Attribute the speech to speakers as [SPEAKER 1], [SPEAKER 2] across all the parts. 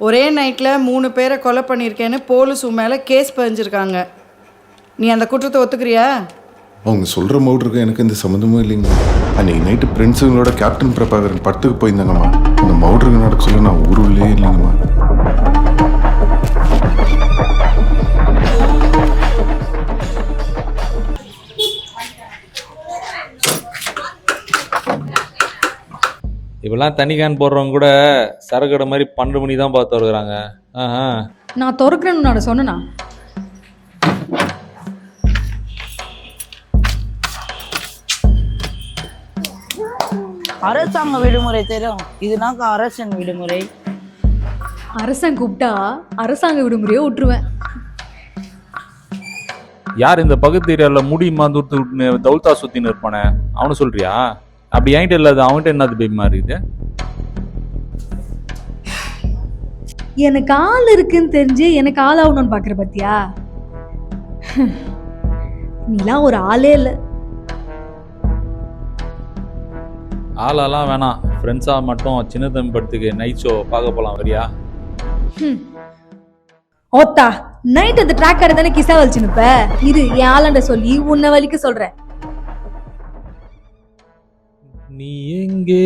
[SPEAKER 1] ஒரே நைட்டில் 3 பேரை கொலை பண்ணியிருக்கேன்னு போலீஸ் மேலே கேஸ் பதிஞ்சிருக்காங்க. நீ அந்த குற்றத்தை ஒத்துக்கிறியா?
[SPEAKER 2] அவங்க சொல்கிற மவுட்ருக்கு எனக்கு எந்த சம்மந்தமும் இல்லைங்கம்மா. அன்றைக்கி நைட்டு ஃப்ரெண்ட்ஸுங்களோட கேப்டன் பிரபாகரன் படத்துக்கு போயிருந்தாங்கம்மா. அந்த மவுட்ருக்கு நடக்க சொல்ல நான் ஊருள்ளே இல்லைங்கம்மா.
[SPEAKER 3] இப்பெல்லாம் தனி கேன் போடுறவங்க கூட சரக்கடை மாதிரி 12 மணி தான் பார்த்து வருகிறாங்க.
[SPEAKER 4] நான் திறக்கிறேன்னு நான் சொன்னேனா?
[SPEAKER 5] அரசாங்க விடுமுறை தெரியும், இதுனாக்கா அரசன் விடுமுறை.
[SPEAKER 4] அரசன் கூப்பிட்டா அரசாங்க விடுமுறையை விட்டுருவேன்.
[SPEAKER 3] யார் இந்த பக்கத்து ஏரியாவில் முடி மாந்தூர்த்து விட்டுன்னு தௌல்தா சுத்தின்னு இருப்பானே அவனு சொல்றியா? அப்படி என்கிட்ட இல்லாத அவன்கிட்ட என்னது பயமா இருக்குது?
[SPEAKER 4] எனக்கு ஆள் இருக்குன்னு தெரிஞ்சு எனக்கு ஆள் ஆகணும்னு பாக்குற பத்தியா? நீலாம் ஒரு ஆளே இல்லை.
[SPEAKER 3] ஆளாலாம் வேணாம், ஃப்ரெண்ட்ஸாக மட்டும் சின்ன தம்பி படத்துக்கு நைட் ஷோ பார்க்க போகலாம், வரியா?
[SPEAKER 4] ஓத்தா நைட் அந்த ட்ராக்கரை தானே கிசா வலிச்சுனுப்ப. இது என் ஆளாண்ட சொல்லி உன்னை வலிக்க சொல்றேன்.
[SPEAKER 3] நீ எங்கே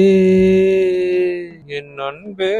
[SPEAKER 3] என் அன்பே?